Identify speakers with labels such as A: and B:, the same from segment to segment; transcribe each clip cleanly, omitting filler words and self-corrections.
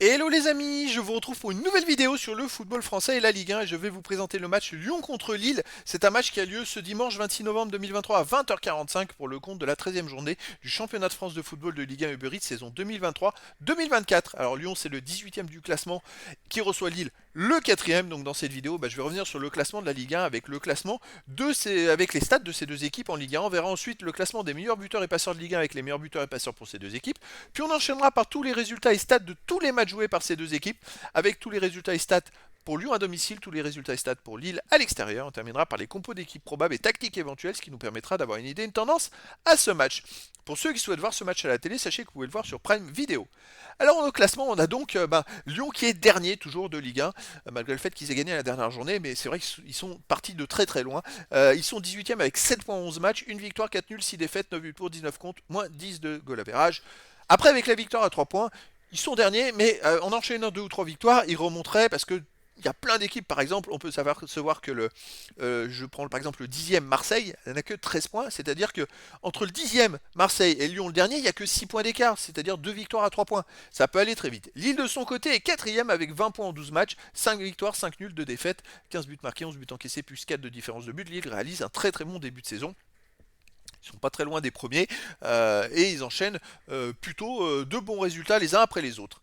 A: Hello les amis, je vous retrouve pour une nouvelle vidéo sur le football français et la Ligue 1 et je vais vous présenter le match Lyon contre Lille. C'est un match qui a lieu ce dimanche 26 novembre 2023 à 20h45 pour le compte de la 13e journée du championnat de France de football de Ligue 1 Uber Eats saison 2023-2024. Alors Lyon c'est le 18e du classement qui reçoit Lille le 4e. Donc dans cette vidéo je vais revenir sur le classement de la Ligue 1 avec le classement avec les stats de ces deux équipes en Ligue 1. On verra ensuite le classement des meilleurs buteurs et passeurs de Ligue 1 avec les meilleurs buteurs et passeurs pour ces deux équipes. Puis on enchaînera par tous les résultats et stats de tous les matchs joués par ces deux équipes, avec tous les résultats et stats pour Lyon à domicile, tous les résultats et stats pour Lille à l'extérieur. On terminera par les compos d'équipes probables et tactiques éventuelles, ce qui nous permettra d'avoir une idée, une tendance à ce match. Pour ceux qui souhaitent voir ce match à la télé, sachez que vous pouvez le voir sur Prime Video. Alors au classement, on a donc Lyon qui est dernier toujours de Ligue 1, malgré le fait qu'ils aient gagné la dernière journée, mais c'est vrai qu'ils sont partis de très très loin. Ils sont 18e avec 7 points 11 matchs, une victoire, 4 nuls, 6 défaites, 9 buts pour, 19 contre, moins 10 de goal average. Après avec la victoire à 3 points, ils sont derniers, mais en enchaînant 2 ou 3 victoires, ils remonteraient parce que il y a plein d'équipes, par exemple, on peut se voir que je prends par exemple le 10e Marseille, il n'a que 13 points, c'est-à-dire que entre le 10e Marseille et Lyon le dernier, il n'y a que 6 points d'écart, c'est-à-dire 2 victoires à 3 points. Ça peut aller très vite. Lille de son côté est 4e avec 20 points en 12 matchs, 5 victoires, 5 nuls, 2 défaites, 15 buts marqués, 11 buts encaissés, plus 4 de différence de but. Lille réalise un très très bon début de saison. Ils sont pas très loin des premiers et ils enchaînent plutôt de bons résultats les uns après les autres.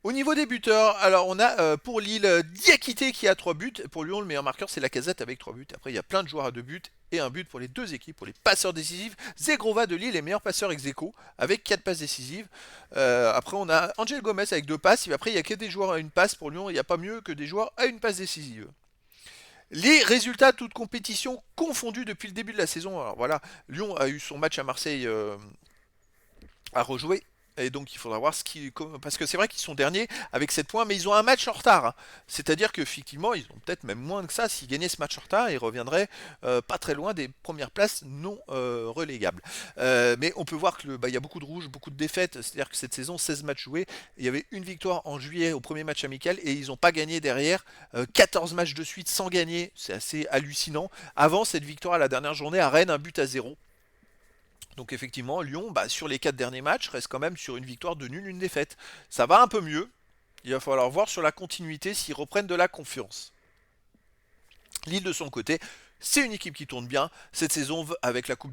A: Au niveau des buteurs, alors on a pour Lille Diakité qui a 3 buts. Pour Lyon, le meilleur marqueur c'est Lacazette avec 3 buts. Après, il y a plein de joueurs à 2 buts et un but pour les deux équipes, pour les passeurs décisifs. Zegrova de Lille est meilleur passeur ex aequo avec 4 passes décisives. Après, on a Angel Gomez avec 2 passes. Et après, il n'y a que des joueurs à une passe pour Lyon. Il n'y a pas mieux que des joueurs à une passe décisive. Les résultats, toutes compétitions confondues depuis le début de la saison. Alors voilà, Lyon a eu son match à Marseille à rejouer. Et donc il faudra voir ce qui. Parce que c'est vrai qu'ils sont derniers avec 7 points, mais ils ont un match en retard, hein. C'est-à-dire qu'effectivement, ils ont peut-être même moins que ça. S'ils gagnaient ce match en retard, ils reviendraient pas très loin des premières places non relégables. Mais on peut voir qu'il y a beaucoup de rouges, beaucoup de défaites. C'est-à-dire que cette saison, 16 matchs joués, il y avait une victoire en juillet au premier match amical et ils n'ont pas gagné derrière. 14 matchs de suite sans gagner, c'est assez hallucinant. Avant cette victoire à la dernière journée à Rennes, un but à zéro. Donc effectivement, Lyon, sur les 4 derniers matchs, reste quand même sur une victoire de nul, une défaite. Ça va un peu mieux. Il va falloir voir sur la continuité s'ils reprennent de la confiance. Lille de son côté, c'est une équipe qui tourne bien. Cette saison, même avec la Coupe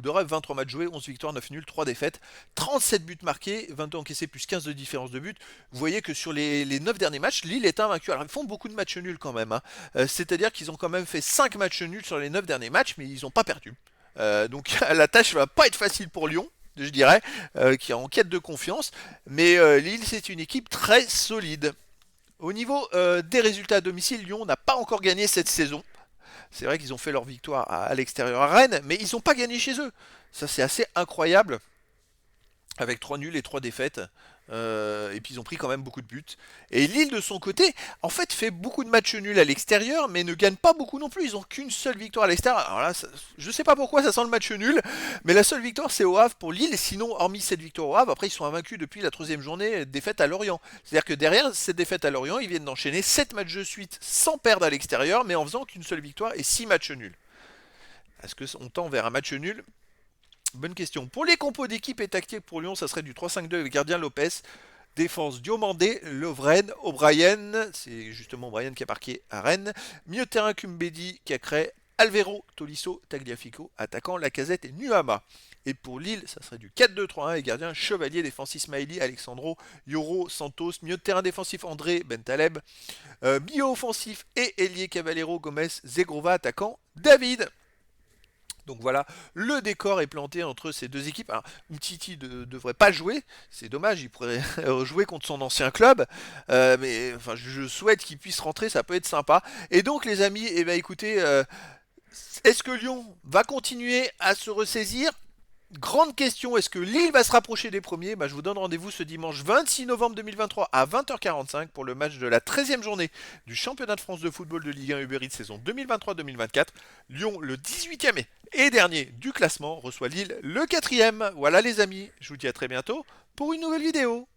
A: d'Europe, 23 matchs joués, 11 victoires, 9 nuls, 3 défaites, 37 buts marqués, 22 encaissés plus 15 de différence de but. Vous voyez que sur les 9 derniers matchs, Lille est invaincu. Alors ils font beaucoup de matchs nuls quand même, hein. C'est-à-dire qu'ils ont quand même fait 5 matchs nuls sur les 9 derniers matchs, mais ils n'ont pas perdu. Donc la tâche va pas être facile pour Lyon, je dirais, qui est en quête de confiance. Mais Lille, c'est une équipe très solide. Au niveau des résultats à domicile, Lyon n'a pas encore gagné cette saison. C'est vrai qu'ils ont fait leur victoire à l'extérieur à Rennes, mais ils n'ont pas gagné chez eux. Ça, c'est assez incroyable avec 3 nuls et 3 défaites. Et puis ils ont pris quand même beaucoup de buts. Et Lille de son côté, en fait, fait beaucoup de matchs nuls à l'extérieur, mais ne gagne pas beaucoup non plus. Ils ont qu'une seule victoire à l'extérieur. Alors là, je sais pas pourquoi ça sent le match nul, mais la seule victoire c'est au Havre pour Lille. Sinon, hormis cette victoire au Havre, après ils sont invaincus depuis la troisième journée, défaite à Lorient. C'est-à-dire que derrière cette défaite à Lorient, ils viennent d'enchaîner 7 matchs de suite sans perdre à l'extérieur, mais en faisant qu'une seule victoire et 6 matchs nuls. Est-ce qu'on tend vers un match nul? Bonne question. Pour les compos d'équipe et tactique pour Lyon, ça serait du 3-5-2 avec gardien Lopez. Défense Diomandé, Lovren, O'Brien, c'est justement O'Brien qui a marqué à Rennes. Milieu de terrain Kumbedi, Cacré, Alvero, Tolisso, Tagliafico, attaquant Lacazette et Nuama. Et pour Lille, ça serait du 4-2-3-1 et gardien Chevalier, défensif Ismaili, Alexandro, Yoro, Santos, milieu de terrain défensif André, Bentaleb, milieu offensif et ailier Cavallero, Gomez, Zegrova, attaquant David. Donc voilà, le décor est planté entre ces deux équipes. Alors, Umtiti ne devrait pas jouer, c'est dommage, il pourrait jouer contre son ancien club, mais enfin, je souhaite qu'il puisse rentrer, ça peut être sympa. Et donc les amis, eh ben, écoutez, est-ce que Lyon va continuer à se ressaisir? Grande question, est-ce que Lille va se rapprocher des premiers? Je vous donne rendez-vous ce dimanche 26 novembre 2023 à 20h45 pour le match de la 13e journée du championnat de France de football de Ligue 1 Uber Eats saison 2023-2024. Lyon, le 18e et dernier du classement, reçoit Lille, le 4e. Voilà les amis, je vous dis à très bientôt pour une nouvelle vidéo.